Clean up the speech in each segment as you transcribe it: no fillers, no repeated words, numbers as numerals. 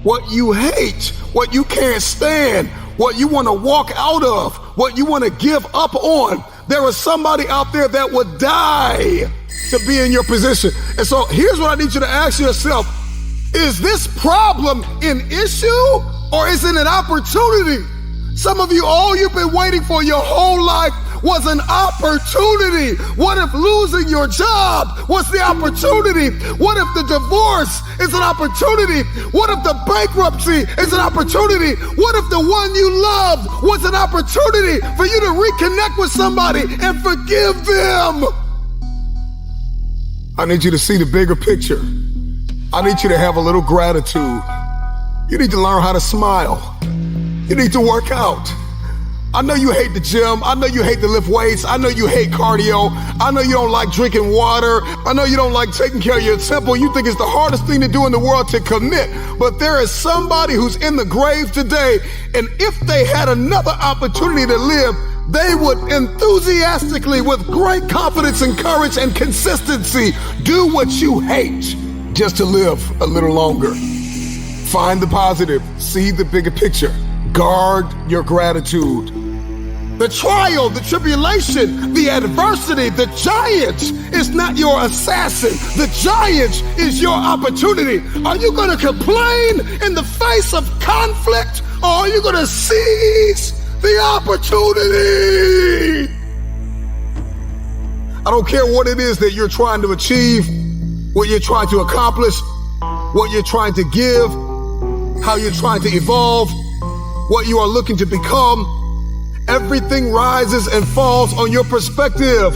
what you hate, what you can't stand, what you want to walk out of, what you want to give up on. There is somebody out there that would die to be in your position. And so here's what I need you to ask yourself. Is this problem an issue or is it an opportunity? Some of you, all you've been waiting for your whole life was an opportunity. What if losing your job was the opportunity? What if the divorce is an opportunity? What if the bankruptcy is an opportunity? What if the one you loved was an opportunity for you to reconnect with somebody and forgive them? I need you to see the bigger picture. I need you to have a little gratitude. You need to learn how to smile. You need to work out. I know you hate the gym. I know you hate to lift weights. I know you hate cardio. I know you don't like drinking water. I know you don't like taking care of your temple. You think it's the hardest thing to do in the world to commit. But there is somebody who's in the grave today, and if they had another opportunity to live, they would enthusiastically, with great confidence and courage and consistency, do what you hate just to live a little longer. Find the positive. See the bigger picture. Guard your gratitude. The trial, the tribulation, the adversity, the giant is not your assassin. The giant is your opportunity. Are you going to complain in the face of conflict, or are you going to seize the opportunity? I don't care what it is that you're trying to achieve, what you're trying to accomplish, what you're trying to give, how you're trying to evolve, what you are looking to become. Everything rises and falls on your perspective.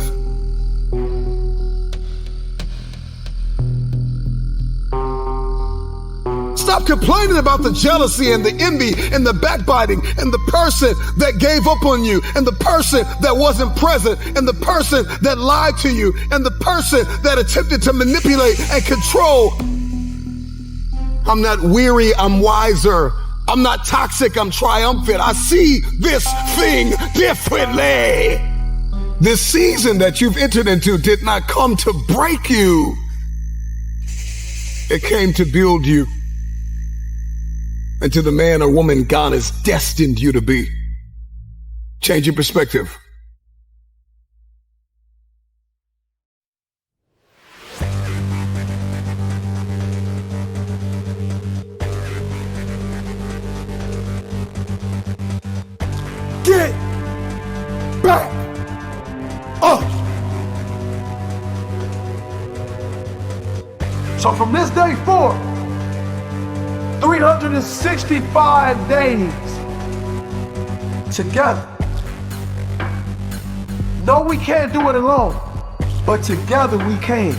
Stop complaining about the jealousy and the envy and the backbiting and the person that gave up on you and the person that wasn't present and the person that lied to you and the person that attempted to manipulate and control. I'm not weary, I'm wiser. I'm not toxic, I'm triumphant. I see this thing differently. This season that you've entered into did not come to break you. It came to build you into the man or woman God has destined you to be. Change your perspective. Get back up. So from this day forward, 365 days together. No, we can't do it alone, but together we can.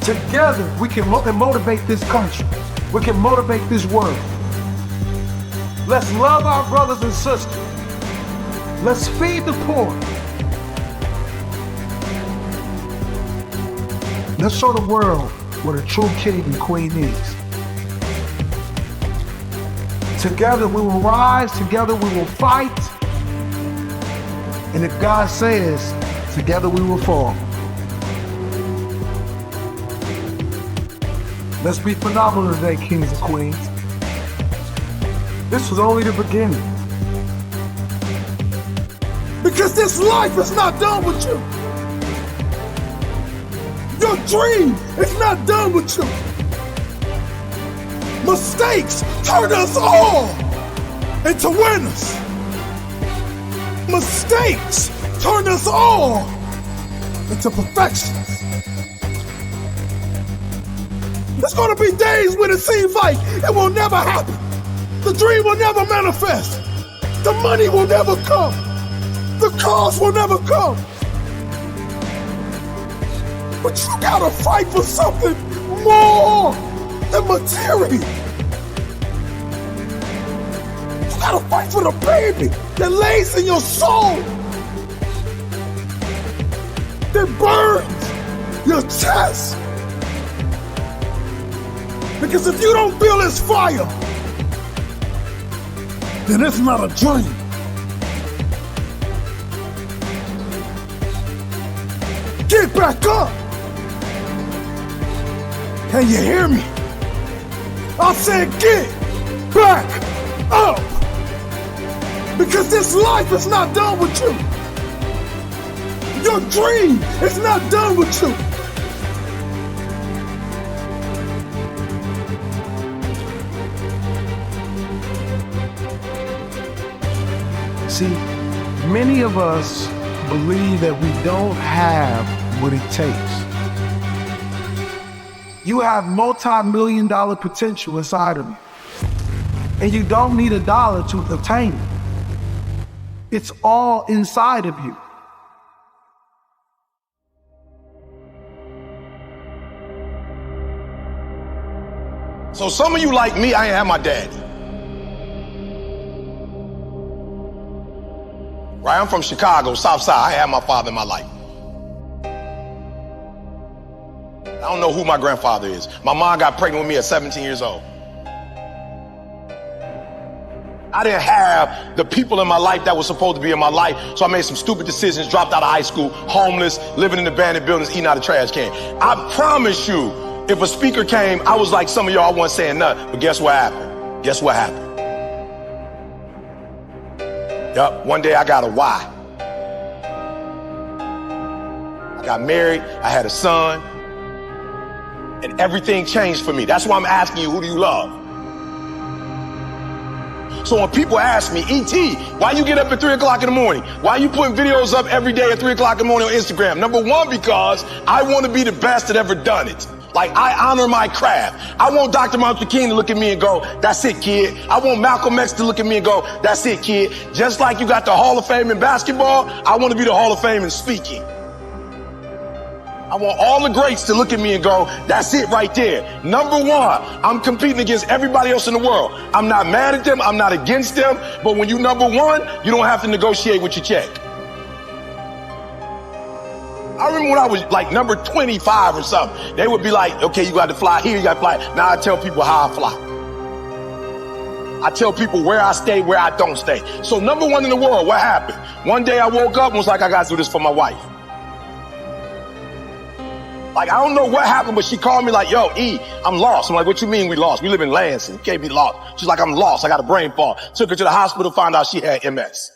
Together we can motivate this country. We can motivate this world. Let's love our brothers and sisters. Let's feed the poor. Let's show the world what a true king and queen is. Together we will rise, together we will fight. And if God says, together we will fall. Let's be phenomenal today, kings and queens. This was only the beginning. Because this life is not done with you. Your dream is not done with you. Mistakes turn us all into winners. Mistakes turn us all into perfections. There's gonna be days when it seems like it will never happen. The dream will never manifest. The money will never come. The cars will never come. But you gotta fight for something more than material. You gotta fight for the baby that lays in your soul, that burns your chest. Because if you don't feel this fire, then it's not a dream. Get back up. Can you hear me? I said get back up. Because this life is not done with you. Your dream is not done with you. See, many of us believe that we don't have what it takes. You have multi-million-dollar potential inside of you, and you don't need a dollar to obtain it. It's all inside of you. So some of you like me, I ain't have my daddy. Right, I'm from Chicago, South Side. I ain't had my father in my life. I don't know who my grandfather is. My mom got pregnant with me at 17 years old. I didn't have the people in my life that were supposed to be in my life, so I made some stupid decisions, dropped out of high school, homeless, living in abandoned buildings, eating out of trash can. I promise you, if a speaker came, I was like some of y'all, I wasn't saying nothing, but guess what happened? Guess what happened? Yup, one day I got a why. I got married, I had a son, and everything changed for me. That's why I'm asking you, who do you love? So when people ask me, E.T., why you get up at 3 o'clock in the morning? Why you putting videos up every day at 3 o'clock in the morning on Instagram? Number one, because I want to be the best that ever done it. Like, I honor my craft. I want Dr. Martin Luther King to look at me and go, that's it, kid. I want Malcolm X to look at me and go, that's it, kid. Just like you got the Hall of Fame in basketball, I want to be the Hall of Fame in speaking. I want all the greats to look at me and go, that's it right there. Number one, I'm competing against everybody else in the world. I'm not mad at them. I'm not against them. But when you number one, you don't have to negotiate with your check. I remember when I was like number 25 or something, they would be like, okay, you got to fly here, you got to fly. Now I tell people how I fly. I tell people where I stay, where I don't stay. So number one in the world, what happened? One day I woke up and was like, I got to do this for my wife. Like, I don't know what happened, but she called me like, yo, E, I'm lost. I'm like, what you mean we lost? We live in Lansing. You can't be lost. She's like, I'm lost. I got a brain fog. Took her to the hospital, found out she had MS.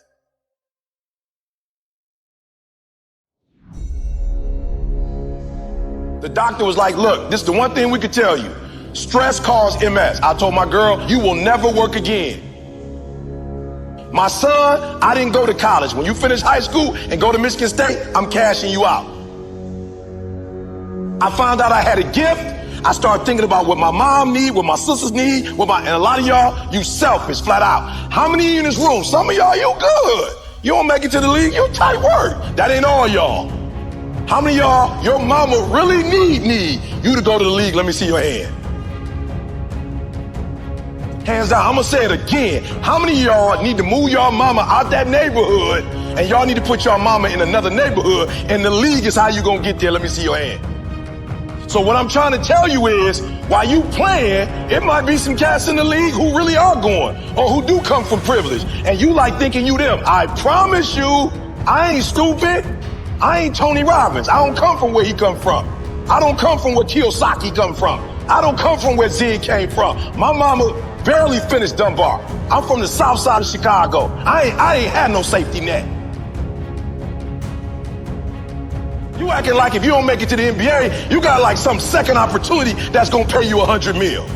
The doctor was like, look, this is the one thing we could tell you. Stress caused MS. I told my girl, you will never work again. My son, I didn't go to college. When you finish high school and go to Michigan State, I'm cashing you out. I found out I had a gift. I started thinking about what my mom need, what my sisters need, and a lot of y'all, you selfish, flat out. How many of you in this room? Some of y'all, you good. You don't make it to the league, you tight work. That ain't all y'all. How many of y'all, your mama really need you to go to the league? Let me see your hand. Hands down, I'm gonna say it again. How many of y'all need to move your mama out that neighborhood and y'all need to put your mama in another neighborhood and the league is how you gonna get there? Let me see your hand. So what I'm trying to tell you is, while you playing, it might be some cats in the league who really are going, or who do come from privilege, and you like thinking you them. I promise you, I ain't stupid. I ain't Tony Robbins. I don't come from where he come from. I don't come from where Kiyosaki come from. I don't come from where Zig came from. My mama barely finished Dunbar. I'm from the south side of Chicago. I ain't had no safety net. You acting like if you don't make it to the NBA, you got like some second opportunity that's gonna pay you $100 million.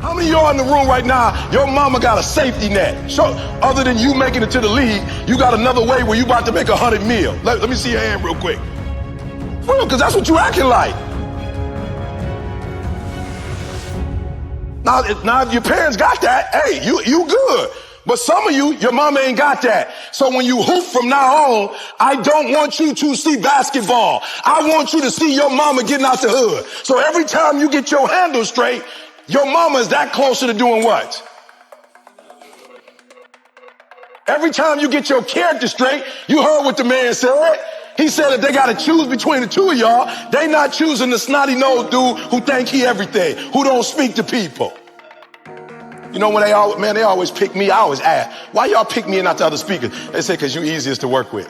How many of y'all in the room right now, your mama got a safety net? So, other than you making it to the league, you got another way where you about to make $100 million. Let me see your hand real quick. For real, because that's what you acting like. Now, if your parents got that, hey, you good. But some of you, your mama ain't got that. So when you hoop from now on, I don't want you to see basketball. I want you to see your mama getting out the hood. So every time you get your handle straight, your mama is that closer to doing what? Every time you get your character straight, you heard what the man said. He said if they got to choose between the two of y'all, they not choosing the snotty-nosed dude who think he everything, who don't speak to people. You know, when they always pick me, I always ask, why y'all pick me and not the other speakers? They say, because you easiest to work with.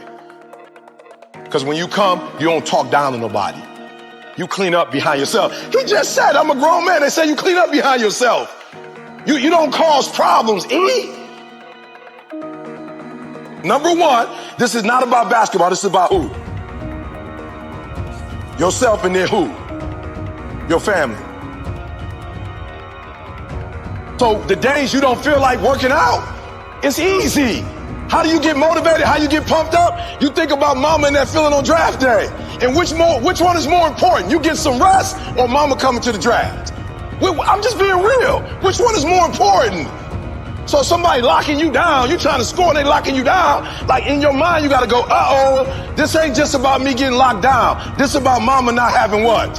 Because when you come, you don't talk down to nobody. You clean up behind yourself. He just said, I'm a grown man. They say you clean up behind yourself. You don't cause problems, E. Number one, this is not about basketball. This is about who? Yourself, and then who? Your family. So the days you don't feel like working out, it's easy. How do you get motivated? How you get pumped up? You think about mama and that feeling on draft day. And which one is more important? You get some rest or mama coming to the draft? I'm just being real. Which one is more important? So somebody locking you down, you trying to score and they locking you down. Like in your mind, you got to go, uh-oh, this ain't just about me getting locked down. This is about mama not having what?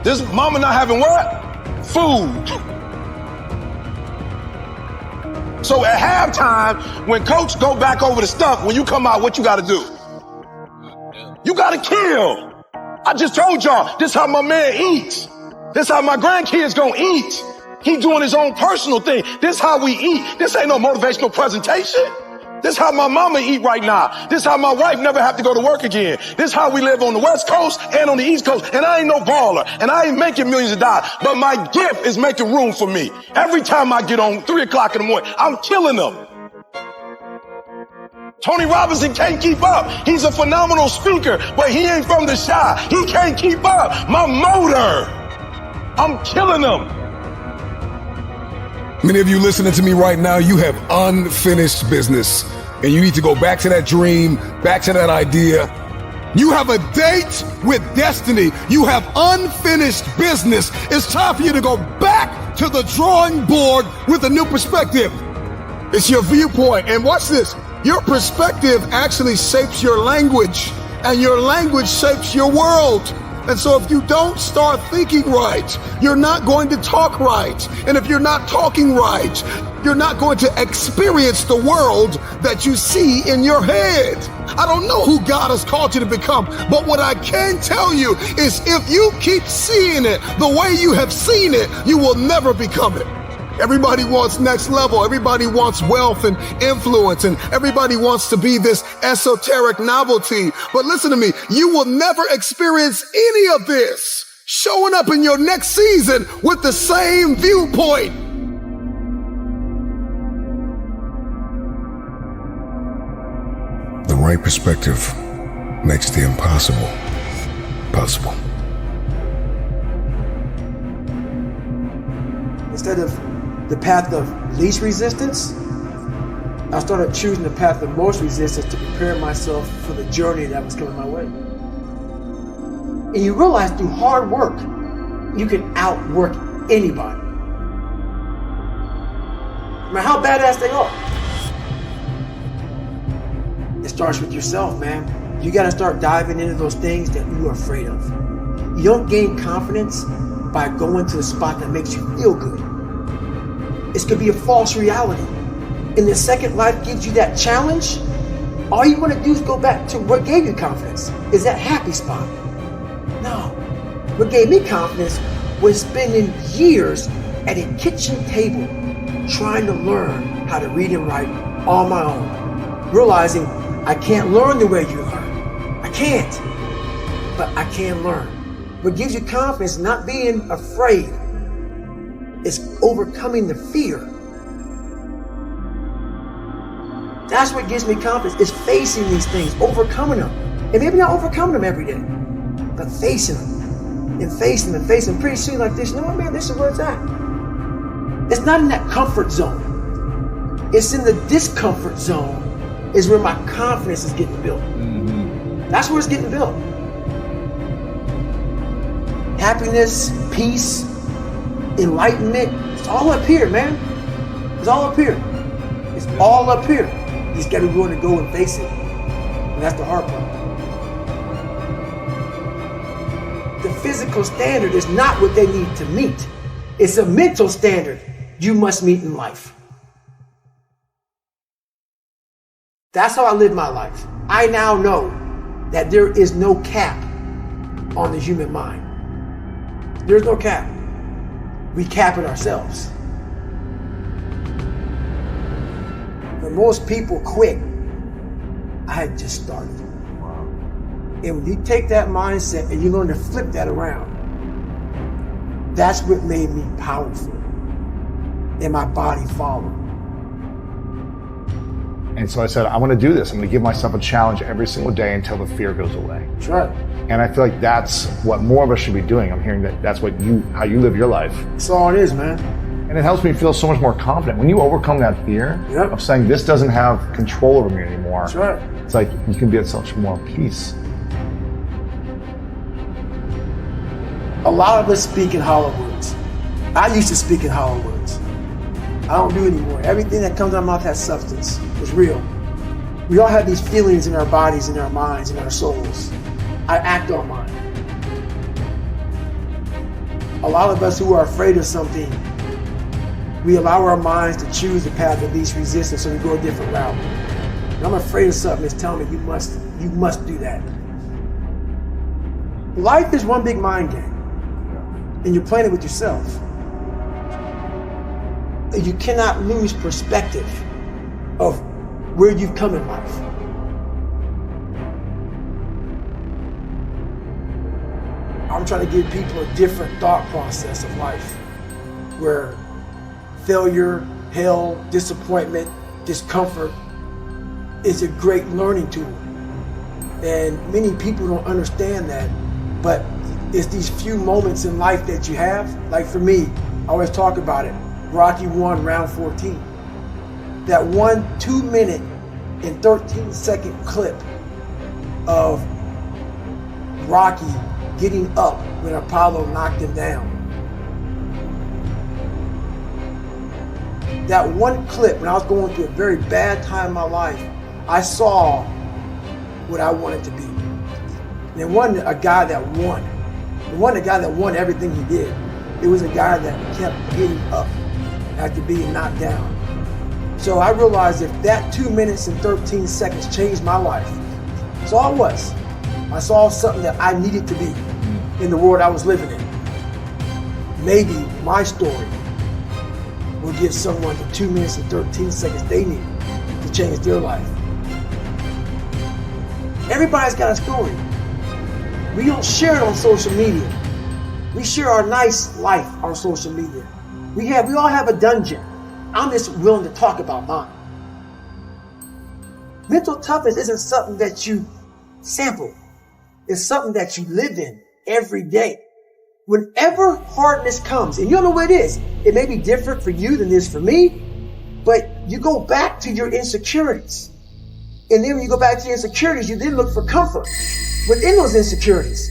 This mama not having what? Food. So at halftime, when coach go back over the stuff, when you come out, what you got to do? You got to kill. I just told y'all, this how my man eats. This how my grandkids gonna eat. He doing his own personal thing. This how we eat. This ain't no motivational presentation. This how my mama eat right now. This how my wife never have to go to work again. This how we live on the West Coast and on the East Coast. And I ain't no baller. And I ain't making millions of dollars. But my gift is making room for me. Every time I get on 3 o'clock in the morning, I'm killing them. Tony Robinson can't keep up. He's a phenomenal speaker, but he ain't from the Chi. He can't keep up. My motor. I'm killing them. Many of you listening to me right now, you have unfinished business. And you need to go back to that dream, back to that idea. You have a date with destiny. You have unfinished business. It's time for you to go back to the drawing board with a new perspective. It's your viewpoint. And watch this. Your perspective actually shapes your language, and your language shapes your world. And so if you don't start thinking right, you're not going to talk right. And if you're not talking right, you're not going to experience the world that you see in your head. I don't know who God has called you to become, but what I can tell you is if you keep seeing it the way you have seen it, you will never become it. Everybody wants next level. Everybody wants wealth and influence, and everybody wants to be this esoteric novelty. But listen to me, you will never experience any of this showing up in your next season with the same viewpoint. The right perspective makes the impossible possible. Instead of the path of least resistance, I started choosing the path of most resistance to prepare myself for the journey that was coming my way. And you realize through hard work, you can outwork anybody. No matter how badass they are. It starts with yourself, man. You gotta start diving into those things that you are afraid of. You don't gain confidence by going to a spot that makes you feel good. It's gonna be a false reality. And the second life gives you that challenge, all you wanna do is go back to what gave you confidence, is that happy spot. No, what gave me confidence was spending years at a kitchen table trying to learn how to read and write on my own, realizing I can't learn the way you learn. I can't, but I can learn. What gives you confidence, not being afraid, is overcoming the fear. That's what gives me confidence, is facing these things, overcoming them. And maybe not overcoming them every day, but facing them and facing them and facing them. Pretty soon like this, you know what, man, this is where it's at. It's not in that comfort zone. It's in the discomfort zone is where my confidence is getting built. That's where it's getting built. Happiness, peace, enlightenment, it's all up here, man. It's all up here. It's all up here. You just gotta be willing to go and face it. And that's the hard part. The physical standard is not what they need to meet. It's a mental standard you must meet in life. That's how I live my life. I now know that there is no cap on the human mind. There's no cap. We cap it ourselves. When most people quit, I had just started. And when you take that mindset and you learn to flip that around, that's what made me powerful. And my body followed. And so I said, I want to do this. I'm going to give myself a challenge every single day until the fear goes away. That's right. And I feel like that's what more of us should be doing. I'm hearing that that's how you live your life. That's all it is, man. And it helps me feel so much more confident. When you overcome that fear of saying this doesn't have control over me anymore, that's right. It's like you can be at such more peace. A lot of us speak in hollow words. I used to speak in hollow words. I don't do it anymore. Everything that comes out of my mouth has substance. It's real. We all have these feelings in our bodies, in our minds, in our souls. I act on mine. A lot of us who are afraid of something, we allow our minds to choose the path of least resistance, so we go a different route. And I'm afraid of something that's telling me you must do that. Life is one big mind game, and you're playing it with yourself. You cannot lose perspective of where you've come in life. I'm trying to give people a different thought process of life, where failure, hell, disappointment, discomfort is a great learning tool. And many people don't understand that, but it's these few moments in life that you have. Like for me, I always talk about it. Rocky 1, round 14. That 2-minute and 13-second clip of Rocky getting up when Apollo knocked him down. That one clip, when I was going through a very bad time in my life, I saw what I wanted to be. And it wasn't a guy that won. It wasn't a guy that won everything he did. It was a guy that kept getting up after being knocked down. So I realized if that 2 minutes and 13 seconds changed my life, that's all it was. I saw something that I needed to be in the world I was living in. Maybe my story will give someone the 2 minutes and 13 seconds they need to change their life. Everybody's got a story. We don't share it on social media. We share our nice life on social media. We all have a dungeon. I'm just willing to talk about mine. Mental toughness isn't something that you sample. It's something that you live in every day. Whenever hardness comes, and you don't know what it is, it may be different for you than it is for me, but you go back to your insecurities. And then when you go back to your insecurities, you then look for comfort within those insecurities.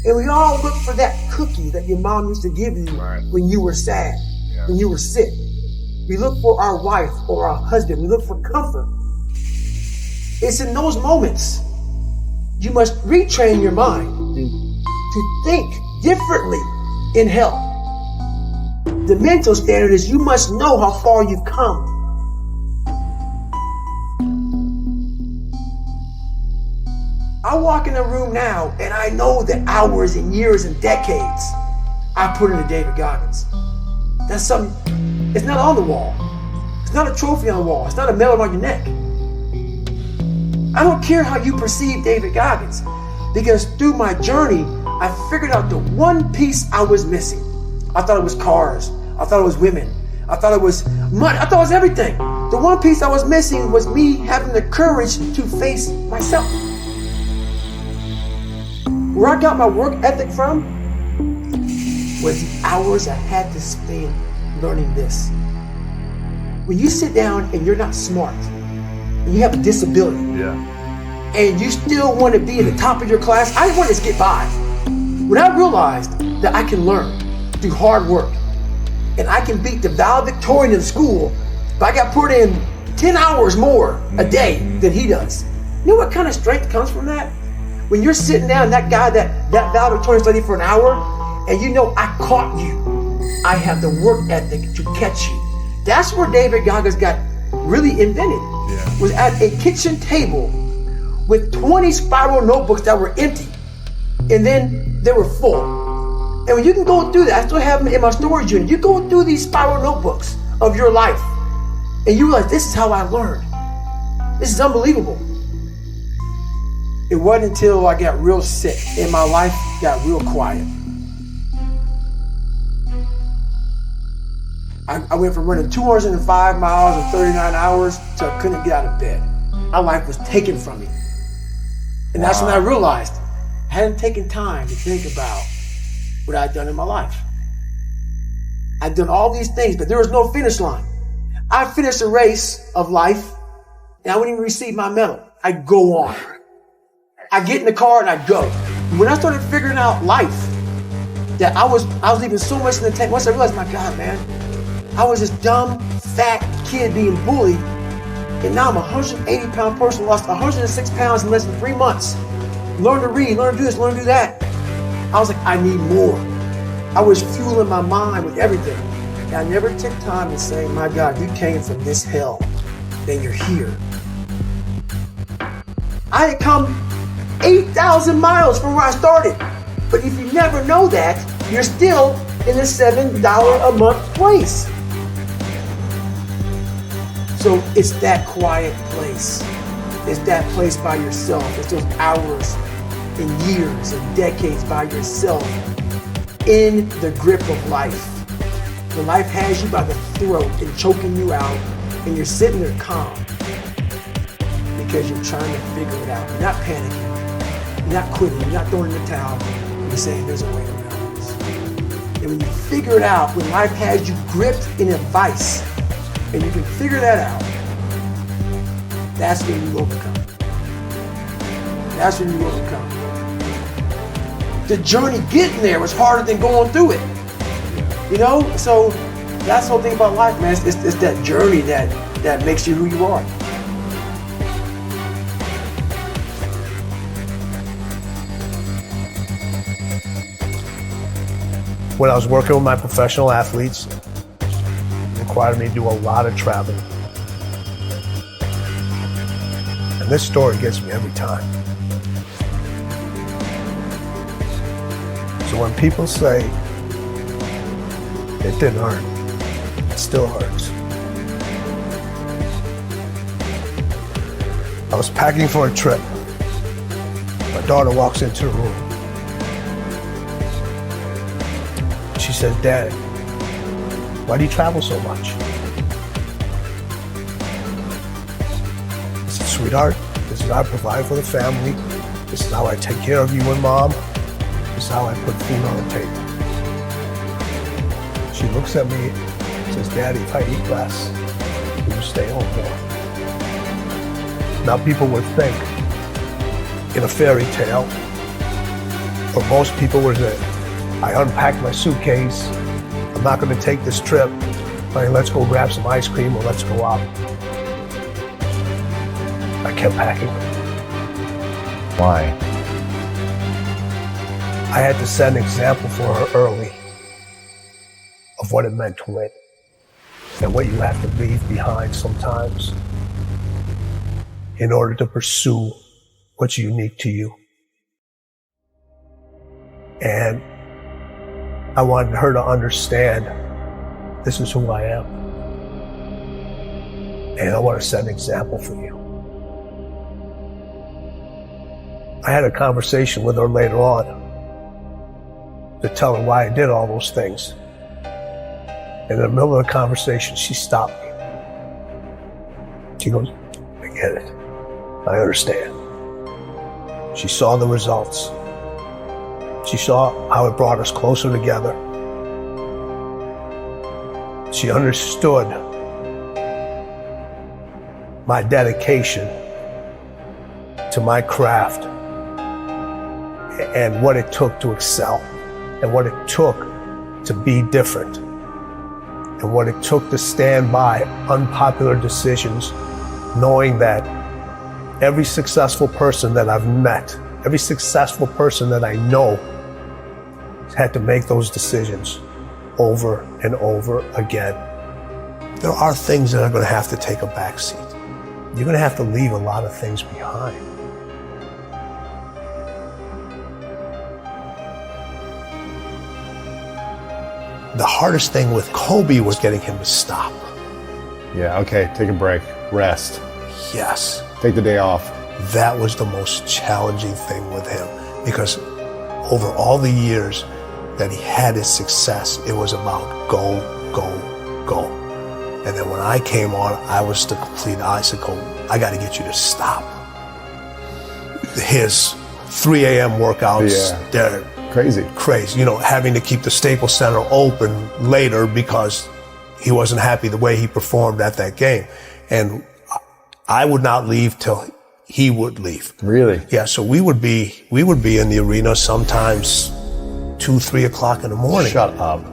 And we all look for that cookie that your mom used to give you when you were sad, when you were sick. We look for our wife or our husband. We look for comfort. It's in those moments you must retrain your mind to think differently in health. The mental standard is you must know how far you've come. I walk in a room now and I know the hours and years and decades I put into David Goggins. That's something, it's not on the wall. It's not a trophy on the wall. It's not a medal on your neck. I don't care how you perceive David Goggins, because through my journey, I figured out the one piece I was missing. I thought it was cars. I thought it was women. I thought it was money. I thought it was everything. The one piece I was missing was me having the courage to face myself. Where I got my work ethic from was the hours I had to spend learning this. When you sit down and you're not smart, and you have a disability, and you still want to be at the top of your class, I didn't want to just get by. When I realized that I can learn through hard work, and I can beat the valedictorian in school, but I got put in 10 hours more a day than he does. You know what kind of strength comes from that? When you're sitting down, that guy that valedictorian studied for an hour, and you know I caught you. I have the work ethic to catch you. That's where David Goggins got really invented. Was at a kitchen table with 20 spiral notebooks that were empty, and then they were full. And when you can go through that, I still have them in my storage unit. You go through these spiral notebooks of your life, and you realize this is how I learned. This is unbelievable. It wasn't until I got real sick and my life got real quiet. I went from running 205 miles in 39 hours till I couldn't get out of bed. My life was taken from me. And that's when I realized I hadn't taken time to think about what I'd done in my life. I'd done all these things, but there was no finish line. I finished a race of life and I wouldn't even receive my medal. I'd go on. I'd get in the car and I'd go. When I started figuring out life, that I was leaving so much in the tank. Once I realized, my God, man, I was this dumb, fat kid being bullied, and now I'm a 180-pound person, lost 106 pounds in less than 3 months. Learn to read, learn to do this, learn to do that. I was like, I need more. I was fueling my mind with everything. And I never took time to say, my God, you came from this hell, then you're here. I had come 8,000 miles from where I started. But if you never know that, you're still in a $7 a month place. So it's that quiet place. It's that place by yourself. It's those hours and years and decades by yourself in the grip of life. When life has you by the throat and choking you out, and you're sitting there calm because you're trying to figure it out. You're not panicking. You're not quitting. You're not throwing in the towel. You're saying there's a way around this. And when you figure it out, when life has you gripped in a vice, and you can figure that out, that's when you overcome. That's when you overcome. The journey getting there was harder than going through it. You know? So that's the whole thing about life, man. It's that journey that makes you who you are. When I was working with my professional athletes, it required me to do a lot of traveling. And this story gets me every time. So when people say it didn't hurt, it still hurts. I was packing for a trip. My daughter walks into the room. She says, "Dad, why do you travel so much?" I said, "Sweetheart, this is how I provide for the family. This is how I take care of you and Mom. This is how I put food on the table." She looks at me and says, "Daddy, if I eat less, will you stay home more?" Now people would think in a fairy tale, or most people would say, I unpacked my suitcase, I'm not gonna take this trip, like, let's go grab some ice cream or let's go out. I kept packing. Why? I had to set an example for her early of what it meant to win and what you have to leave behind sometimes in order to pursue what's unique to you. And I wanted her to understand this is who I am. And I want to set an example for you. I had a conversation with her later on to tell her why I did all those things. In the middle of the conversation, she stopped me. She goes, "I get it. I understand." She saw the results. She saw how it brought us closer together. She understood my dedication to my craft and what it took to excel and what it took to be different and what it took to stand by unpopular decisions, knowing that every successful person that I've met, every successful person that I know had to make those decisions over and over again. There are things that are going to have to take a backseat. You're going to have to leave a lot of things behind. The hardest thing with Kobe was getting him to stop. Yeah, okay, take a break, rest. Yes. Take the day off. That was the most challenging thing with him, because over all the years that he had his success, it was about go, go, go. And then when I came on, I was the complete icicle. I got to get you to stop. His 3 a.m. workouts, they're crazy. You know, having to keep the Staples Center open later because he wasn't happy the way he performed at that game. And I would not leave till he would leave. Really? Yeah, so we would be in the arena sometimes 2, 3 o'clock in the morning. Shut up.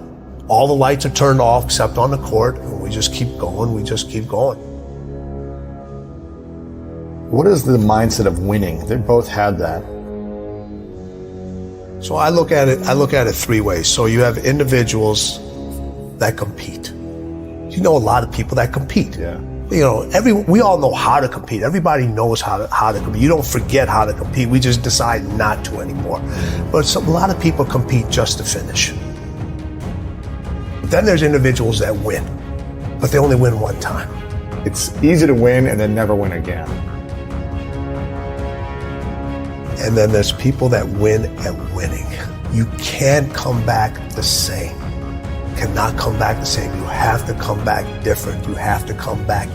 All the lights are turned off except on the court, and we just keep going, What is the mindset of winning? They both had that. So I look at it 3 ways. So you have individuals that compete. You know a lot of people that compete. Yeah. You know, we all know how to compete. Everybody knows how to compete. You don't forget how to compete. We just decide not to anymore. But a lot of people compete just to finish. Then there's individuals that win, but they only win one time. It's easy to win and then never win again. And then there's people that win at winning. You can't come back the same. Cannot come back the same. You have to come back different. You have to come back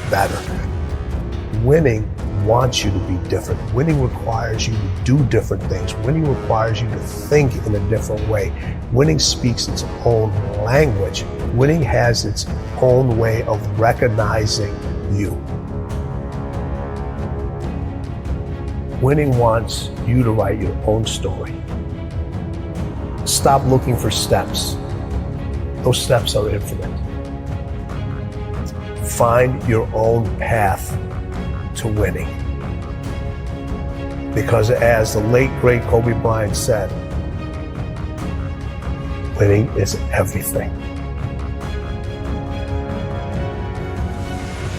better. Winning wants you to be different. Winning requires you to do different things. Winning requires you to think in a different way. Winning speaks its own language. Winning has its own way of recognizing you. Winning wants you to write your own story. Stop looking for steps. Those steps are infinite. Find your own path to winning. Because as the late, great Kobe Bryant said, winning is everything.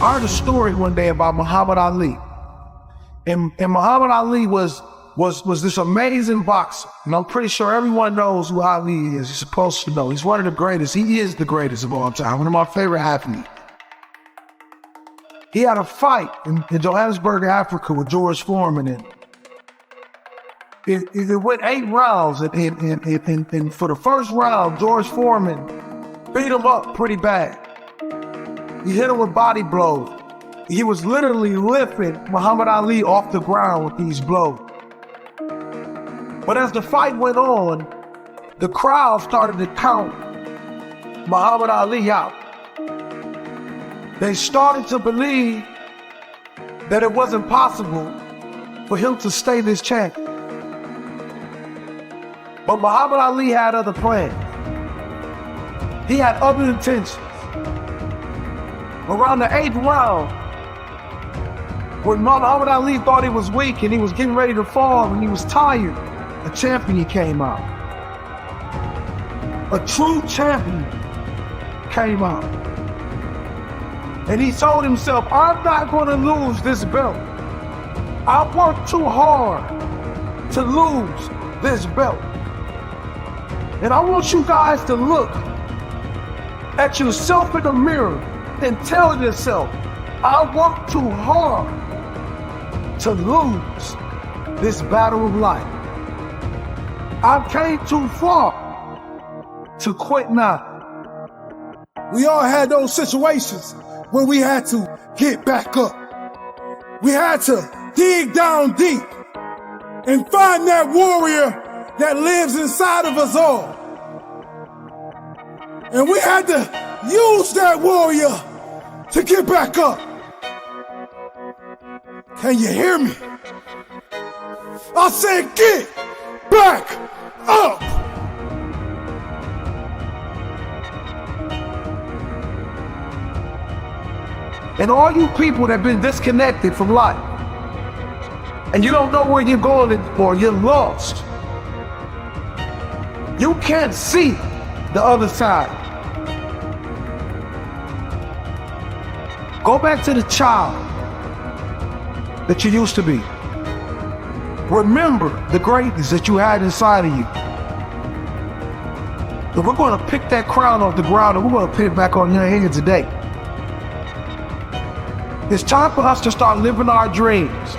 I heard a story one day about Muhammad Ali. And Muhammad Ali was this amazing boxer. And I'm pretty sure everyone knows who Ali is. You're supposed to know. He's one of the greatest. He is the greatest of all time. One of my favorite athletes. He had a fight in Johannesburg, Africa with George Foreman. And it went 8 rounds. And for the first round, George Foreman beat him up pretty bad. He hit him with body blows. He was literally lifting Muhammad Ali off the ground with these blows. But as the fight went on, the crowd started to count Muhammad Ali out. They started to believe that it wasn't possible for him to stay this champion. But Muhammad Ali had other plans. He had other intentions. Around the 8th round, when Muhammad Ali thought he was weak and he was getting ready to fall and he was tired, a champion came out. A true champion came out. And he told himself, I'm not going to lose this belt. I worked too hard to lose this belt. And I want you guys to look at yourself in the mirror and tell yourself, I worked too hard to lose this battle of life. I came too far to quit now. We all had those situations where we had to get back up. We had to dig down deep and find that warrior that lives inside of us all. And we had to use that warrior to get back up. Can you hear me? I said get back up. And all you people that have been disconnected from life, and you don't know where you're going or you're lost, you can't see the other side. Go back to the child that you used to be. Remember the greatness that you had inside of you. And we're going to pick that crown off the ground and we're going to put it back on your head today. It's time for us to start living our dreams.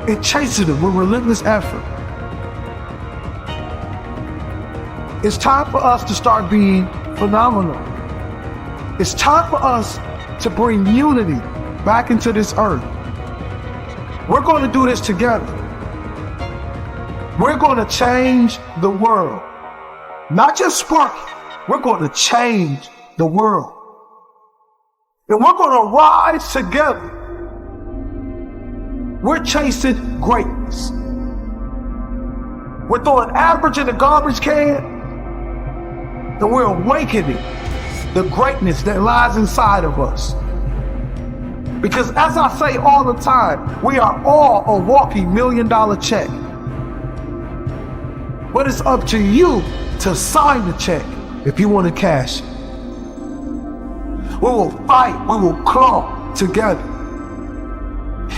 and chasing it with relentless effort. It's time for us to start being phenomenal. It's time for us to bring unity back into this earth. We're going to do this together. We're going to change the world. Not just spark it. We're going to change the world. And we're going to rise together. We're chasing greatness. We're throwing average in the garbage can, and we're awakening the greatness that lies inside of us. Because as I say all the time, we are all a walking $1 million check. But it's up to you to sign the check if you want to cash it. We will fight, we will claw together.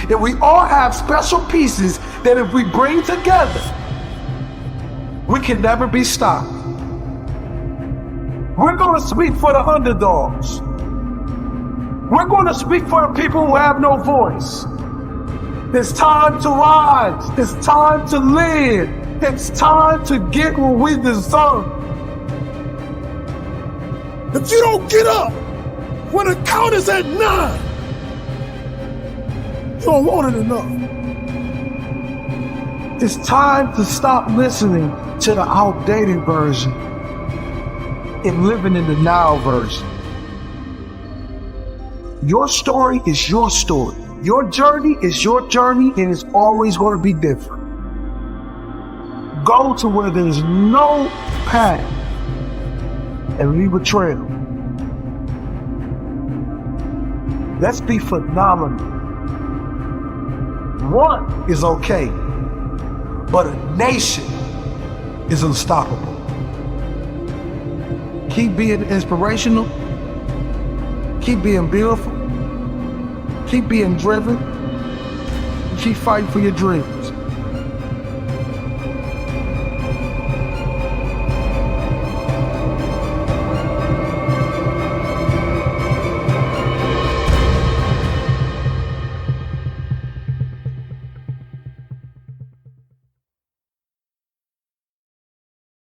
And we all have special pieces that if we bring together, we can never be stopped. We're going to speak for the underdogs. We're going to speak for the people who have no voice. It's time to rise. It's time to live. It's time to get what we deserve. If you don't get up when the count is at 9, you don't want it enough. It's time to stop listening to the outdated version and living in the now version. Your story is your story. Your journey is your journey, and it's always going to be different. Go to where there's no path and leave a trail. Let's be phenomenal. One is okay, but a nation is unstoppable. Keep being inspirational. Keep being beautiful. Keep being driven. Keep fighting for your dreams.